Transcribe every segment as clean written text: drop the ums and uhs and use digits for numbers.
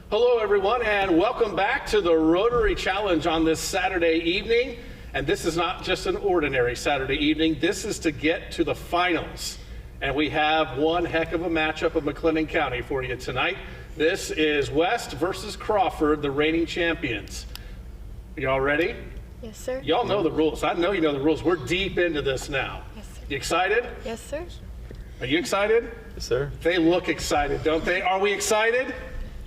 Hello, everyone, and welcome back to the Rotary Challenge on this Saturday evening. And this is not just an ordinary Saturday evening. This is to get to the finals. And we have one heck of a matchup of McLennan County for you tonight. This is West versus Crawford, the reigning champions. Y'all ready? Yes, sir. Y'all know the rules. I know you know the rules. We're deep into this now. Yes, sir. You excited? Yes, sir. Are you excited? Yes, sir. They look excited, don't they? Are we excited?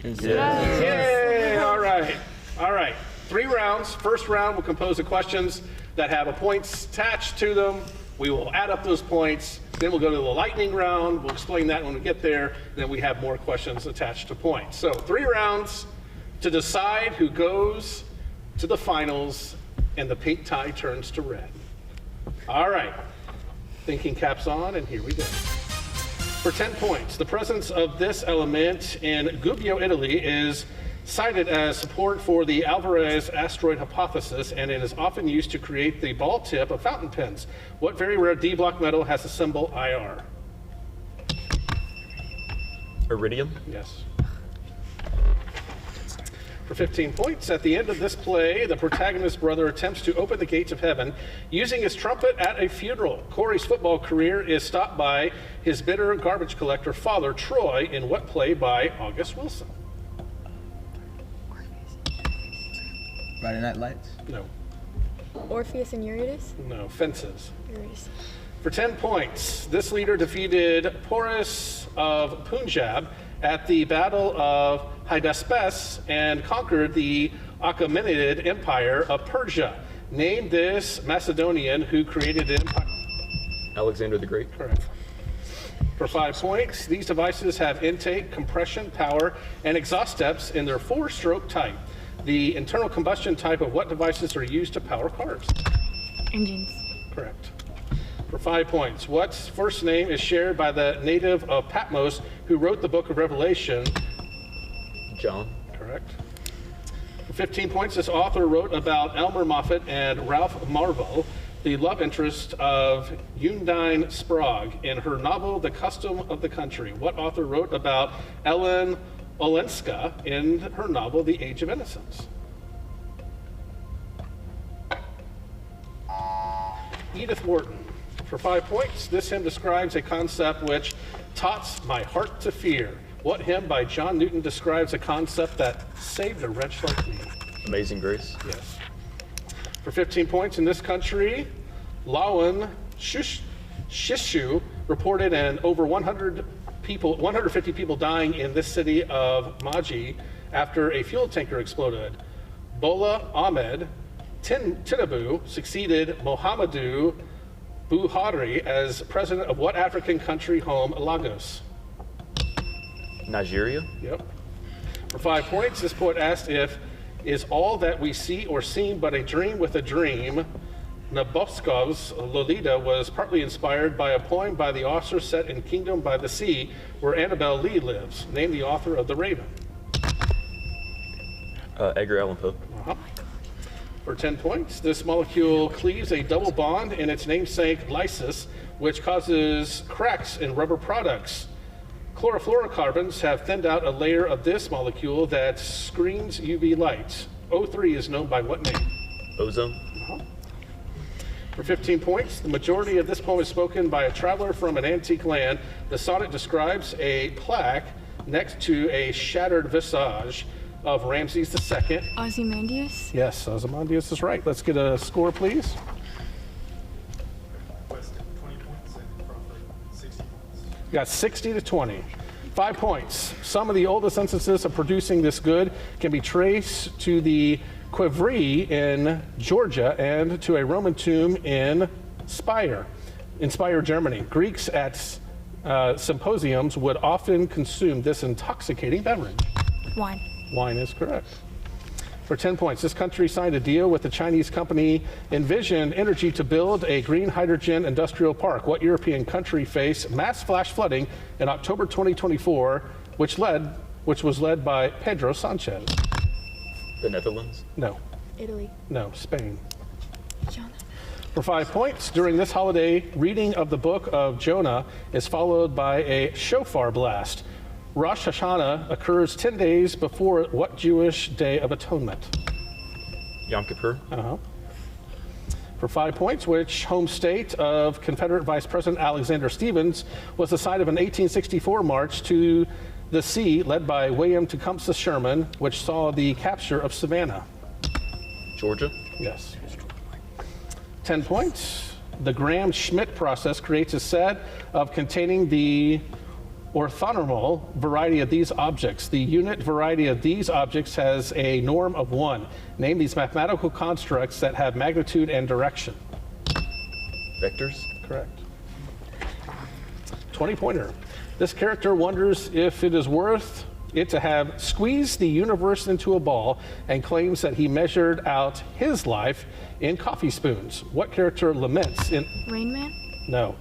Yes. Yay! All right. All right. 3 rounds. First round will compose of questions that have a points attached to them. We will add up those points. Then we'll go to the lightning round. We'll explain that when we get there. Then we have more questions attached to points. So 3 rounds to decide who goes to the finals, and the pink tie turns to red. All right. Thinking caps on, and here we go. For 10 points, the presence of this element in Gubbio, Italy is cited as support for the Alvarez asteroid hypothesis, and it is often used to create the ball tip of fountain pens. What very rare D-block metal has the symbol IR? Iridium. Yes. For 15 points, at the end of this play, the protagonist's brother attempts to open the gates of heaven using his trumpet at a funeral. Corey's football career is stopped by his bitter garbage collector father, Troy, in what play by August Wilson? Friday Night Lights? No. Orpheus and Eurydice? No. Fences. Eurydice. For 10 points, this leader defeated Porus of Punjab at the Battle of Hydaspes and conquered the Achaemenid Empire of Persia. Name this Macedonian who created the empire. Alexander the Great. Correct. For 5 points, these devices have intake, compression, power, and exhaust steps in their 4-stroke type. The internal combustion type of what devices are used to power cars? Engines. Correct. For 5 points, what first name is shared by the native of Patmos who wrote the book of Revelation? John. Correct. For 15 points, this author wrote about Elmer Moffat and Ralph Marvell, the love interest of Undine Sprague, in her novel The Custom of the Country. What author wrote about Ellen Olenska in her novel The Age of Innocence? Edith Wharton. For 5 points, this hymn describes a concept which taught my heart to fear. What hymn by John Newton describes a concept that saved a wretch like me? Amazing Grace. Yes. For 15 points, in this country, Lawan Shishu reported over 150 people dying in this city of Maji after a fuel tanker exploded. Bola Ahmed Tinubu succeeded Mohamedou Buhari as president of what African country home Lagos? Nigeria. Yep. For 5 points, this poet asked if is all that we see or seem but a dream with a dream. Nabokhov's Lolita was partly inspired by a poem by the author set in Kingdom by the Sea, where Annabel Lee lives. Name the author of The Raven. Edgar Allan Poe. Uh-huh. For 10 points, this molecule cleaves a double bond in its namesake lysis, which causes cracks in rubber products. Chlorofluorocarbons have thinned out a layer of this molecule that screens UV light. O3 is known by what name? Ozone. Uh-huh. For 15 points, the majority of this poem is spoken by a traveler from an antique land. The sonnet describes a plaque next to a shattered visage of Ramses II. Ozymandias? Yes, Ozymandias is right. Let's get a score, please. West 20 points and Crawford 60 points. You got 60 to 20. 5 points. Some of the oldest instances of producing this good can be traced to the Quivri in Georgia and to a Roman tomb in Speyer, Germany. Greeks at symposiums would often consume this intoxicating beverage. Wine. Wine is correct. For 10 points, this country signed a deal with the Chinese company Envision Energy to build a green hydrogen industrial park. What European country faced mass flash flooding in October 2024, which was led by Pedro Sanchez? The Netherlands. No. Italy. No, Spain. Jonah. For 5 points, during this holiday, reading of the book of Jonah is followed by a shofar blast. Rosh Hashanah occurs 10 days before what Jewish Day of Atonement? Yom Kippur. For 5 points, which home state of Confederate Vice President Alexander Stephens was the site of an 1864 march to the sea led by William Tecumseh Sherman, which saw the capture of Savannah? Georgia. Yes. 10 points. The Graham-Schmidt process creates a set of containing the orthonormal variety of these objects. The unit variety of these objects has a norm of 1. Name these mathematical constructs that have magnitude and direction. Vectors. Correct. 20-pointer. This character wonders if it is worth it to have squeezed the universe into a ball and claims that he measured out his life in coffee spoons. What character laments in... Rain Man? No.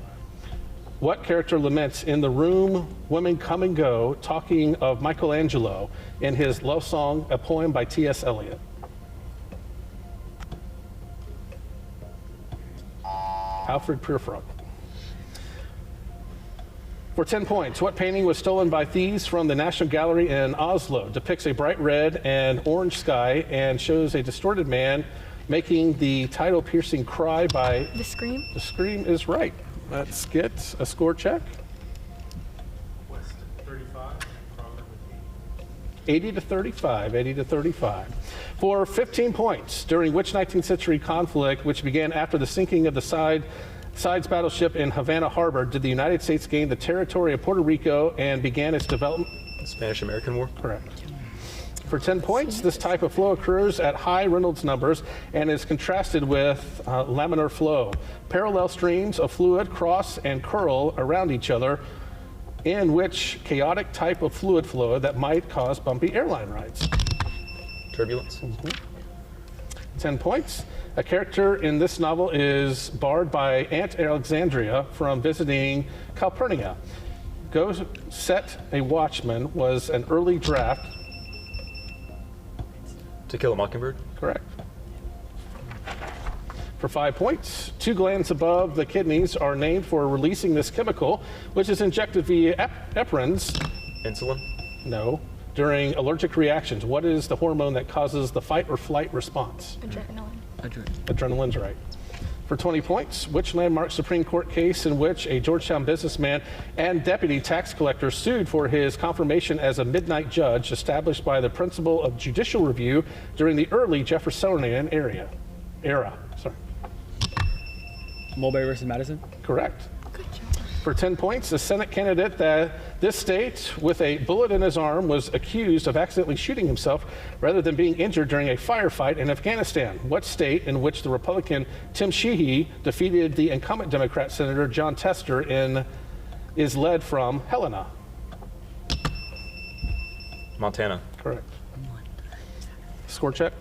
What character laments in The Room Women Come and Go, talking of Michelangelo in his love song, a poem by T.S. Eliot? Alfred Purfrock. For 10 points, what painting was stolen by thieves from the National Gallery in Oslo, depicts a bright red and orange sky and shows a distorted man making the title-piercing cry by... The Scream? The Scream is right. Let's get a score check. West at 35, Crawford with 80 to 35, 80 to 35. For 15 points, during which 19th century conflict, which began after the sinking of the Sides battleship in Havana Harbor, did the United States gain the territory of Puerto Rico and began its development? The Spanish-American War. Correct. For 10 points, this type of flow occurs at high Reynolds numbers and is contrasted with laminar flow. Parallel streams of fluid cross and curl around each other, in which chaotic type of fluid flow that might cause bumpy airline rides. Turbulence. 10 points. A character in this novel is barred by Aunt Alexandria from visiting Calpurnia. Go Set a Watchman was an early draft. To Kill a Mockingbird. Correct. For 5 points, 2 glands above the kidneys are named for releasing this chemical, which is injected via epinephrines. Insulin. No. During allergic reactions, what is the hormone that causes the fight or flight response? Adrenaline. Adrenaline's right. For 20 points, which landmark Supreme Court case in which a Georgetown businessman and deputy tax collector sued for his confirmation as a midnight judge established by the principle of judicial review during the early Jeffersonian era? Sorry. Mulberry versus Madison. Correct. Good job. For 10 points, a Senate candidate that this state with a bullet in his arm was accused of accidentally shooting himself rather than being injured during a firefight in Afghanistan. What state in which the Republican Tim Sheehy defeated the incumbent Democrat Senator John Tester is led from Helena? Montana. Correct. Score check.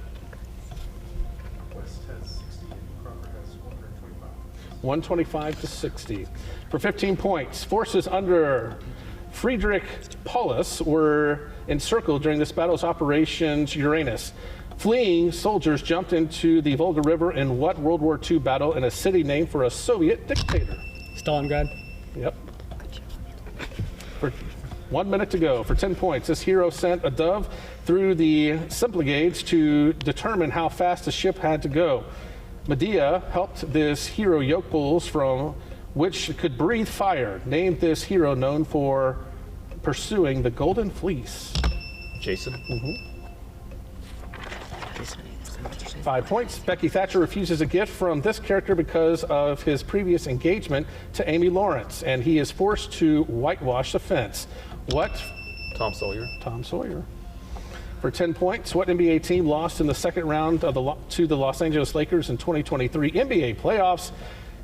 West has 60 and Crawford has 125. 125 to 60. For 15 points, forces under Friedrich Paulus were encircled during this battle's Operations Uranus. Fleeing soldiers jumped into the Volga River in what World War II battle in a city named for a Soviet dictator? Stalingrad. Yep. For 1 minute to go. For 10 points, this hero sent a dove through the Symplegades to determine how fast the ship had to go. Medea helped this hero yoke bulls from which could breathe fire. Named this hero known for pursuing the Golden Fleece. Jason. 5 points. Becky Thatcher refuses a gift from this character because of his previous engagement to Amy Lawrence, and he is forced to whitewash the fence. What? Tom Sawyer. Tom Sawyer. For 10 points, what NBA team lost in the second round of to the Los Angeles Lakers in 2023 NBA playoffs,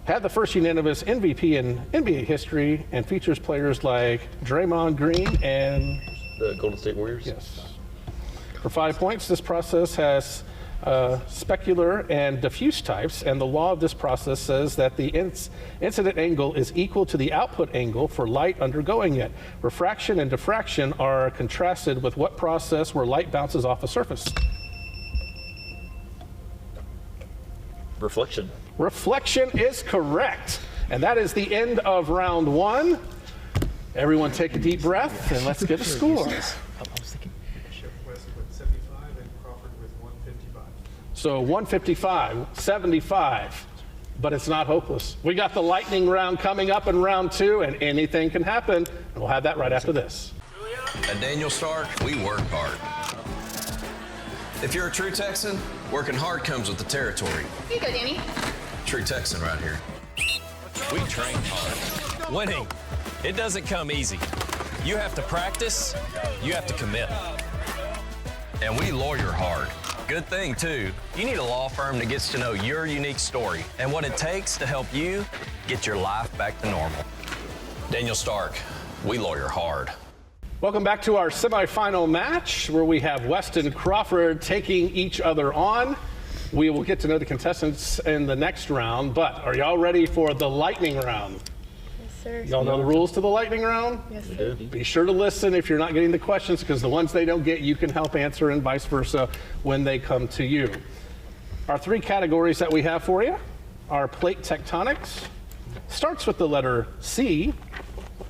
had the first unanimous MVP in NBA history, and features players like Draymond Green and... The Golden State Warriors. Yes. For 5 points, this process has specular and diffuse types, and the law of this process says that the incident angle is equal to the output angle for light undergoing it. Refraction and diffraction are contrasted with what process where light bounces off a surface? Reflection. Reflection is correct. And that is the end of round 1. Everyone take a deep breath and let's get a score. I was thinking. Chef West with 75 and Crawford with 155. So 155, 75, but it's not hopeless. We got the lightning round coming up in round 2, and anything can happen. And we'll have that right after this. At Daniel Stark, we work hard. If you're a true Texan, working hard comes with the territory. Here you go, Danny. True Texan right here. We train hard. Winning, it doesn't come easy. You have to practice, you have to commit. And we lawyer hard. Good thing, too. You need a law firm that gets to know your unique story and what it takes to help you get your life back to normal. Daniel Stark, we lawyer hard. Welcome back to our semifinal match where we have West and Crawford taking each other on. We will get to know the contestants in the next round, but are y'all ready for the lightning round? Yes, sir. Y'all know the rules to the lightning round? Yes, sir. Be sure to listen if you're not getting the questions, because the ones they don't get, you can help answer, and vice versa when they come to you. Our 3 categories that we have for you are plate tectonics, starts with the letter C,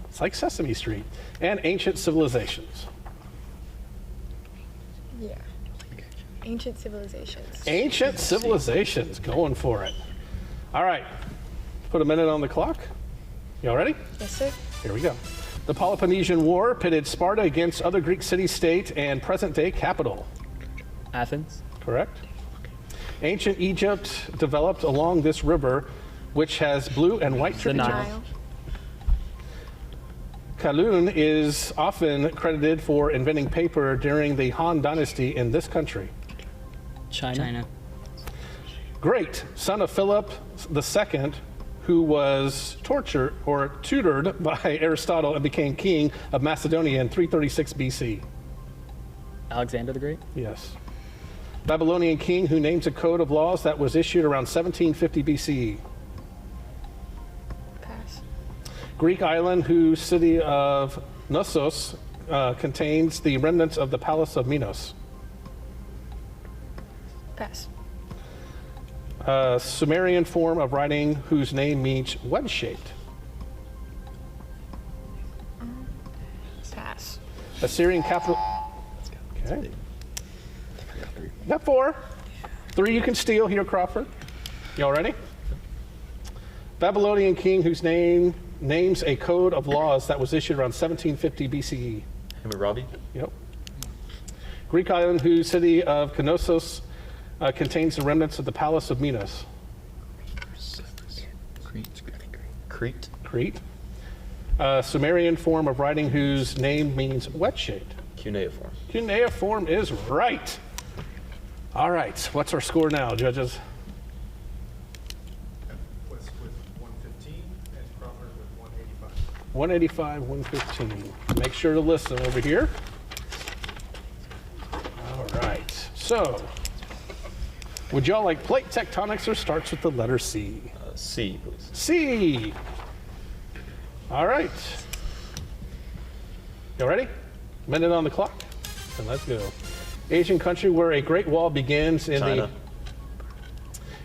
it's like Sesame Street, and ancient civilizations. Yeah. Ancient civilizations. Ancient civilizations, going for it. All right, put a minute on the clock. Y'all ready? Yes, sir. Here we go. The Peloponnesian War pitted Sparta against other Greek city-state and present-day capital. Athens. Correct. Ancient Egypt developed along this river, which has blue and white The Nile. tributaries. Kowloon is often credited for inventing paper during the Han Dynasty in this country. China. Great, son of Philip II, who was tortured or tutored by Aristotle and became king of Macedonia in 336 BC. Alexander the Great. Yes. Babylonian king who names a code of laws that was issued around 1750 BCE. Pass. Greek island whose city of Knossos contains the remnants of the palace of Minos. Pass. Sumerian form of writing whose name means wedge-shaped. Pass. Assyrian capital. Okay. Got 4. 3 you can steal here, Crawford. Y'all ready? Babylonian king whose name names a code of laws that was issued around 1750 BCE. Hammurabi. Yep. Greek island whose city of Knossos contains the remnants of the palace of Minos. Crete. Crete. Sumerian form of writing whose name means wedge-shaped. Cuneiform. Cuneiform is right. All right, what's our score now, judges? West with 115 and Crawford with 185. 185, 115. Make sure to listen over here. All right, so would y'all like plate tectonics or starts with the letter C? C, please. C. All right. You ready? Minute on the clock, and let's go. Asian country where a Great Wall begins in China.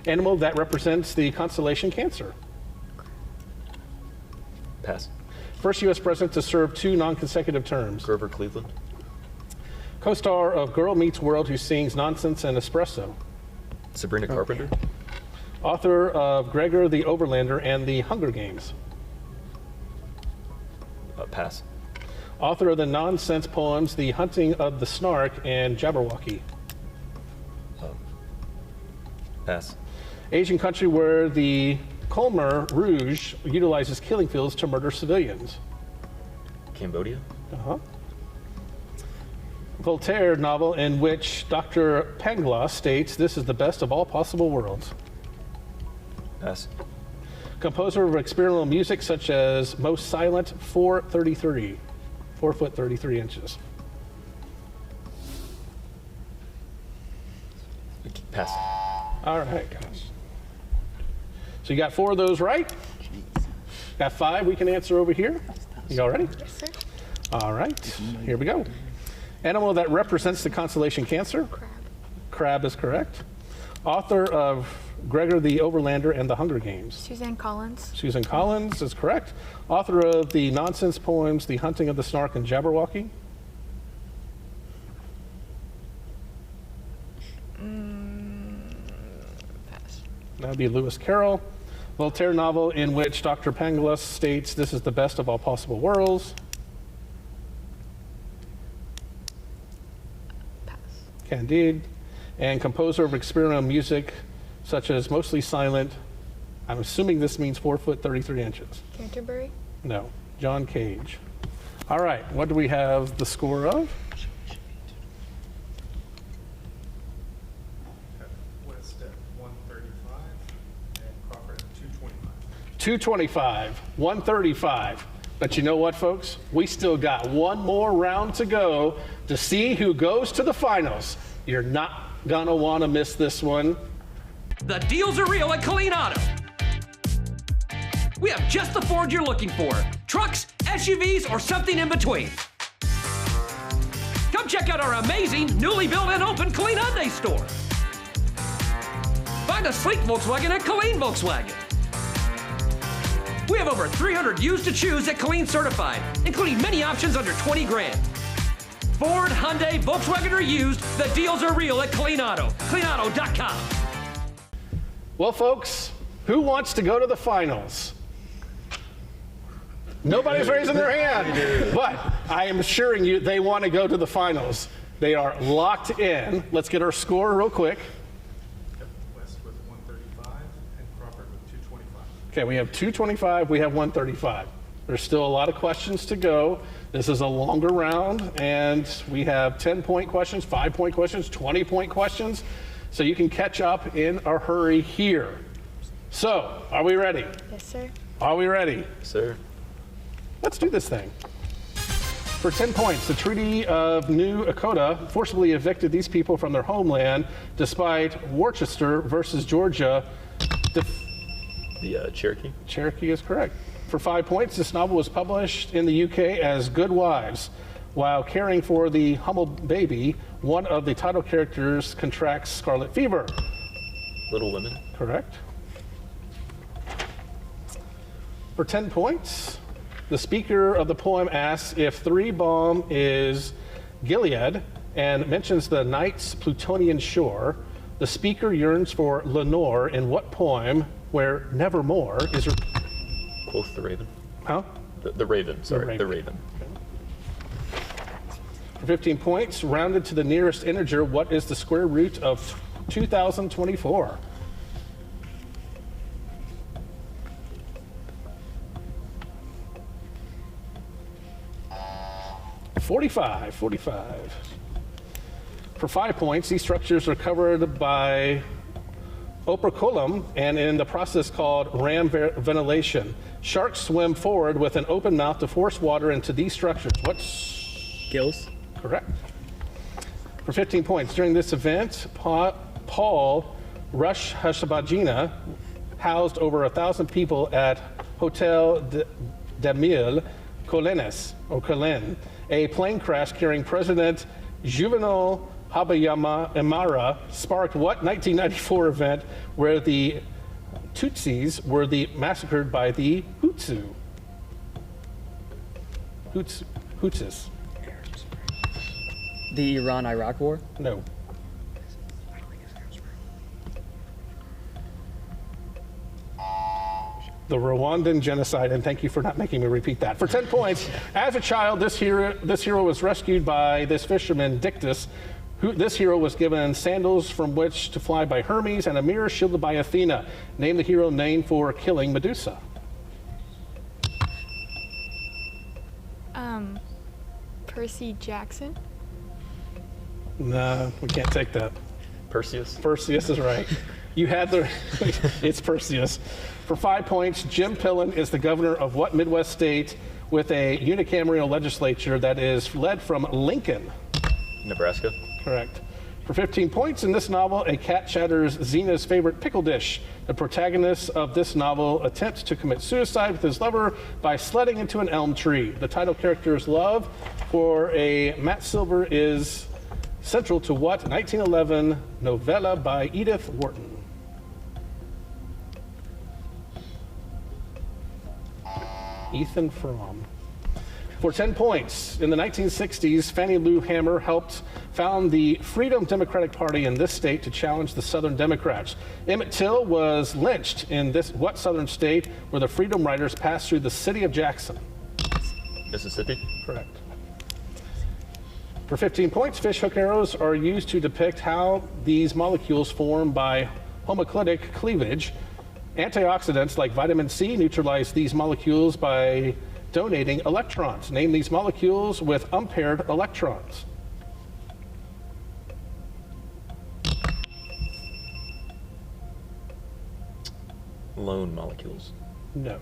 the animal that represents the constellation Cancer. Pass. First U.S. president to serve 2 non-consecutive terms. Grover Cleveland. Co-star of Girl Meets World who sings Nonsense and Espresso. Sabrina Carpenter. Author of Gregor the Overlander and the Hunger Games. Pass. Author of the nonsense poems The Hunting of the Snark and Jabberwocky. Pass. Asian country where the Khmer Rouge utilizes killing fields to murder civilians. Cambodia. Uh-huh. Voltaire novel in which Dr. Pangloss states this is the best of all possible worlds. Pass. Composer of experimental music such as Most Silent 4:33, 4 foot 33 inches. Pass. All right, guys. So you got 4 of those right. Got 5 we can answer over here. Y'all ready? Yes, sir. All right, here we go. Animal that represents the constellation Cancer. Crab. Crab is correct. Author of Gregor the Overlander and the Hunger Games. Suzanne Collins. Susan Collins is correct. Author of the nonsense poems The Hunting of the Snark and Jabberwocky. Pass. That would be Lewis Carroll. Voltaire novel in which Dr. Pangloss states this is the best of all possible worlds. Pass. Candide. And composer of experimental music such as Mostly Silent. I'm assuming this means 4 foot 33 inches. Canterbury. No, John Cage. All right, what do we have the score of? West at 135 and Crawford at 225. 225, 135. But you know what, folks? We still got one more round to go to see who goes to the finals. You're not gonna want to miss this one. The deals are real at Colleen Auto. We have just the Ford you're looking for. Trucks, SUVs, or something in between. Come check out our amazing, newly built and open Colleen Hyundai store. Find a sleek Volkswagen at Colleen Volkswagen. We have over 300 used to choose at Colleen Certified, including many options under 20 grand. Ford, Hyundai, Volkswagen, or used, the deals are real at Colleen Auto. ColeenAuto.com. Well, folks, who wants to go to the finals? Nobody's raising their hand, but I am assuring you they want to go to the finals. They are locked in. Let's get our score real quick. West with 135 and Crawford with 225. Okay, we have 225, we have 135. There's still a lot of questions to go. This is a longer round, and we have 10-point questions, 5-point questions, 20-point questions, so you can catch up in a hurry here. So, are we ready? Yes, sir. Are we ready? Sir. Let's do this thing. For 10 points, the Treaty of New Echota forcibly evicted these people from their homeland despite Worcester versus Georgia. The Cherokee. Cherokee is correct. For 5 points, this novel was published in the UK as Good Wives. While caring for the humble baby, one of the title characters contracts scarlet fever. Little Women. Correct. For 10 points, the speaker of the poem asks if 3 Balm is Gilead and mentions the night's Plutonian shore. The speaker yearns for Lenore in what poem where Nevermore is... Quoth the Raven. Huh? The Raven, sorry. Raven. The Raven. For 15 points, rounded to the nearest integer, what is the square root of 2024? $45. For 5 points, these structures are covered by operculum and in the process called ram ventilation. Sharks swim forward with an open mouth to force water into these structures. What's Gills. correct? For 15 points, during this event, Paul Rush Hashabagina housed over 1,000 people at Hotel de Mille Collines, a plane crash carrying President Juvenal Habyarimana sparked what 1994 event where the Tutsis were massacred by the Hutsus? The Iran-Iraq War. No. The Rwandan genocide, and thank you for not making me repeat that. For 10 points, as a child, this hero was rescued by this fisherman, Dictys. This hero was given sandals from which to fly by Hermes and a mirror shielded by Athena. Name the hero named for killing Medusa. Percy Jackson. No, we can't take that. Perseus. Perseus is right. You had the, it's Perseus. For 5 points, Jim Pillen is the governor of what Midwest state with a unicameral legislature that is led from Lincoln? Nebraska. Correct. For 15 points, in this novel, a cat shatters Xena's favorite pickle dish. The protagonist of this novel attempts to commit suicide with his lover by sledding into an elm tree. The title character's love for a Matt Silver is central to what 1911 novella by Edith Wharton? Ethan Frome. For 10 points, in the 1960s, Fannie Lou Hamer helped found the Freedom Democratic Party in this state to challenge the Southern Democrats. Emmett Till was lynched in what Southern state where the Freedom Riders passed through the city of Jackson? Mississippi. Correct. For 15 points, fish hook arrows are used to depict how these molecules form by homoclitic cleavage. Antioxidants like vitamin C neutralize these molecules by donating electrons. Name these molecules with unpaired electrons. Lone molecules. No.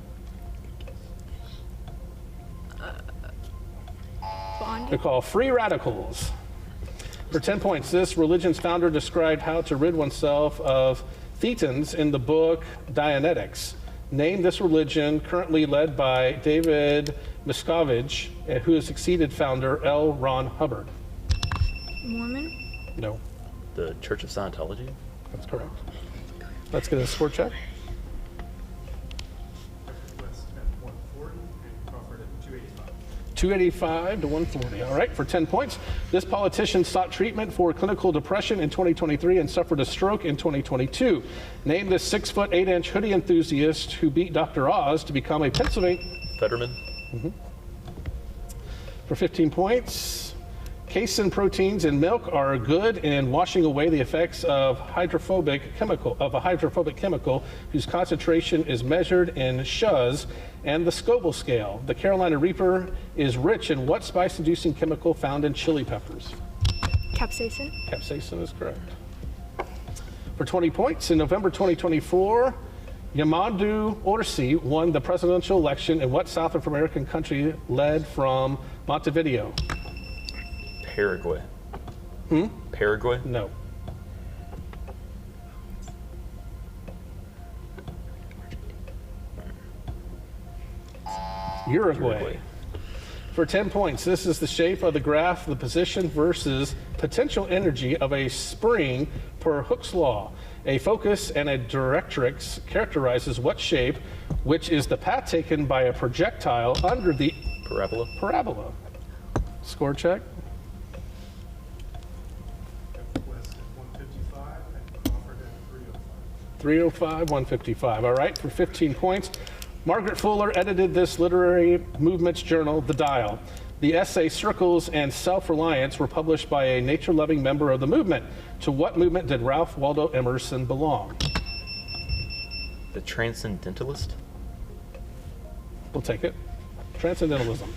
Bond. They're called free radicals. For 10 points, this religion's founder described how to rid oneself of thetans in the book Dianetics. Name this religion currently led by David Miscavige, who has succeeded founder L. Ron Hubbard. Mormon. No, The Church of Scientology. that's correct. Let's get a score check. West at 140 and Crawford at 285. 285 to 140. All right, for 10 points. This politician sought treatment for clinical depression in 2023 and suffered a stroke in 2022. Name this 6-foot 8-inch hoodie enthusiast who beat Dr. Oz to become a Pennsylvania. Fetterman. For 15 points, casein proteins in milk are good in washing away the effects of a hydrophobic chemical whose concentration is measured in Shuz and the Scoville scale. The Carolina Reaper is rich in what spice-inducing chemical found in chili peppers? Capsaicin. Capsaicin is correct. For 20 points, in November 2024, Yamandu Orsi won the presidential election in what South American country led from Montevideo? Paraguay. Paraguay. No. Uruguay. For 10 points, this is the shape of the graph, the position versus potential energy of a spring per Hooke's law. A focus and a directrix characterizes what shape, which is the path taken by a projectile under the Parabola. parabola. Score check. West at 155 and Crawford at 305. 305, 155. All right, for 15 points. Margaret Fuller edited this literary movement's journal, The Dial. The essay Circles and Self-Reliance were published by a nature-loving member of the movement. To what movement did Ralph Waldo Emerson belong? The Transcendentalist. We'll take it. Transcendentalism.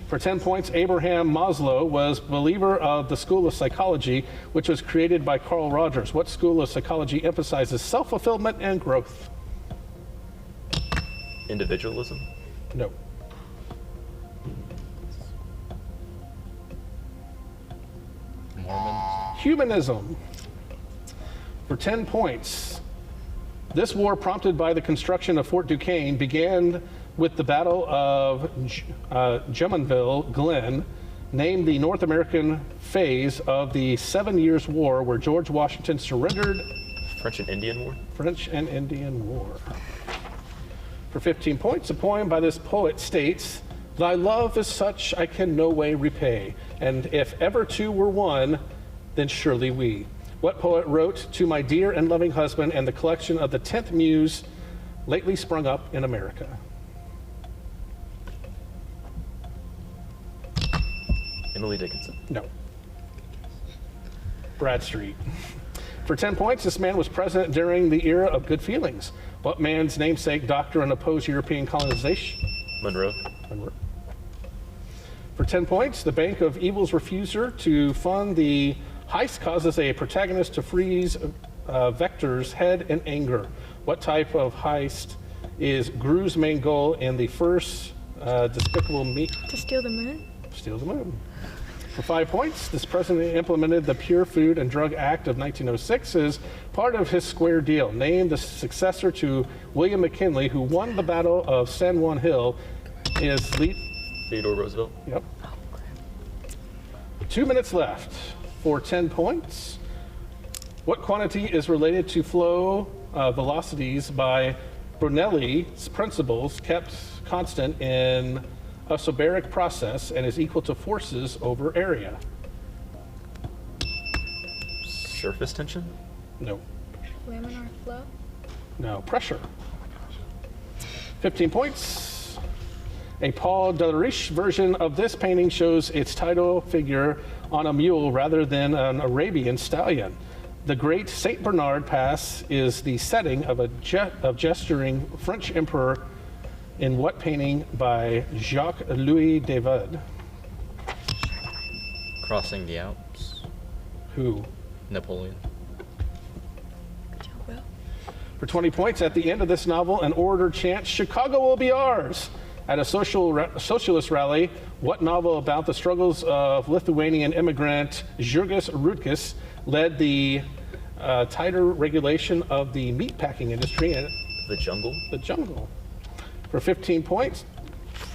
For 10 points, Abraham Maslow was believer of the School of Psychology, which was created by Carl Rogers. What school of psychology emphasizes self-fulfillment and growth? Individualism. No. Mormons. Humanism. For 10 points, this war, prompted by the construction of Fort Duquesne, began with the Battle of Jumonville Glen, named the North American phase of the 7 Years' War, where George Washington surrendered. French and Indian War. French and Indian War. For 15 points, a poem by this poet states, "Thy love is such I can no way repay, and if ever two were one, then surely we." What poet wrote to my dear and loving husband and the collection of the 10th Muse lately sprung up in America? Emily Dickinson. No. Bradstreet. For 10 points, this man was president during the era of good feelings. What man's namesake doctrine opposed European colonization? Monroe. For 10 points, the Bank of Evil's refuser to fund the heist causes a protagonist to freeze Vector's head in anger. What type of heist is Gru's main goal in the first Despicable Me? To steal the moon. Steal the moon. For 5 points, this president implemented the Pure Food and Drug Act of 1906 as part of his square deal. Named the successor to William McKinley, who won the Battle of San Juan Hill, is Theodore Roosevelt. Yep. 2 minutes left. for 10 points. What quantity is related to flow velocities by Brunelli's principles kept constant in a sobaric process and is equal to forces over area? Surface tension? No. Laminar flow. No. Pressure. 15 points. A Paul Delaroche version of this painting shows its title figure on a mule rather than an Arabian stallion. The Great Saint Bernard Pass is the setting of a gesturing French emperor in what painting by Jacques-Louis David? Crossing the Alps? Who? Napoleon. Will. For 20 points, at the end of this novel, an orator chants, "Chicago will be ours." At a socialist rally, what novel about the struggles of Lithuanian immigrant Jurgis Rutkus led the tighter regulation of the meatpacking industry? The Jungle? The Jungle. For 15 points,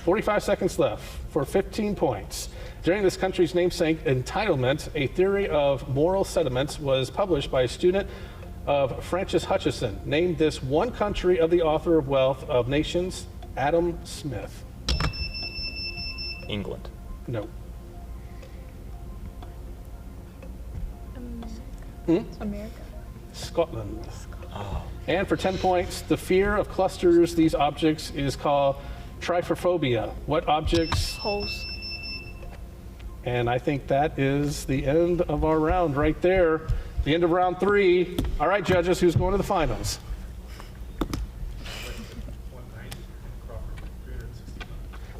45 seconds left. For 15 points. During this country's namesake entitlement, a theory of moral sentiments was published by a student of Francis Hutcheson. Name this one country of the author of Wealth of Nations, Adam Smith. England. No. America. Scotland. And for 10 points, the fear of clusters these objects is called trypophobia. What objects? Holes. And I think that is the end of our round right there. The end of round 3. All right, judges, who's going to the finals?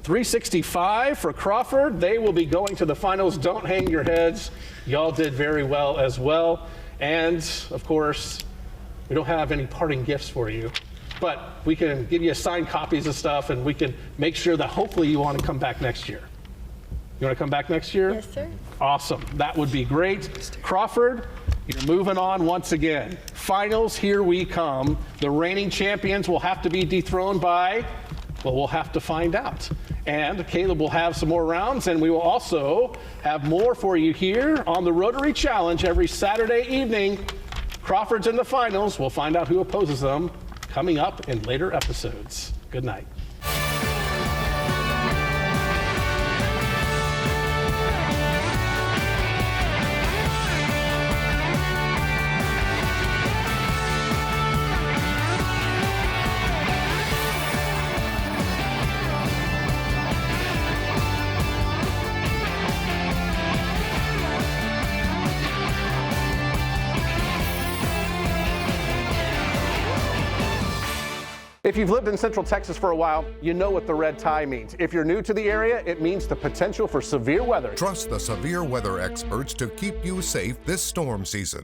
365 for Crawford. They will be going to the finals. Don't hang your heads. Y'all did very well as well. And of course, we don't have any parting gifts for you, but we can give you signed copies of stuff, and we can make sure that hopefully you want to come back next year. You want to come back next year? Yes, sir. Awesome. That would be great. Crawford, you're moving on once again. Finals, here we come. The reigning champions will have to be dethroned by, well, we'll have to find out. And Caleb will have some more rounds, and we will also have more for you here on the Rotary Challenge every Saturday evening. Crawford's in the finals. We'll find out who opposes them coming up in later episodes. Good night. If you've lived in Central Texas for a while, you know what the red tie means. If you're new to the area, it means the potential for severe weather. Trust the severe weather experts to keep you safe this storm season.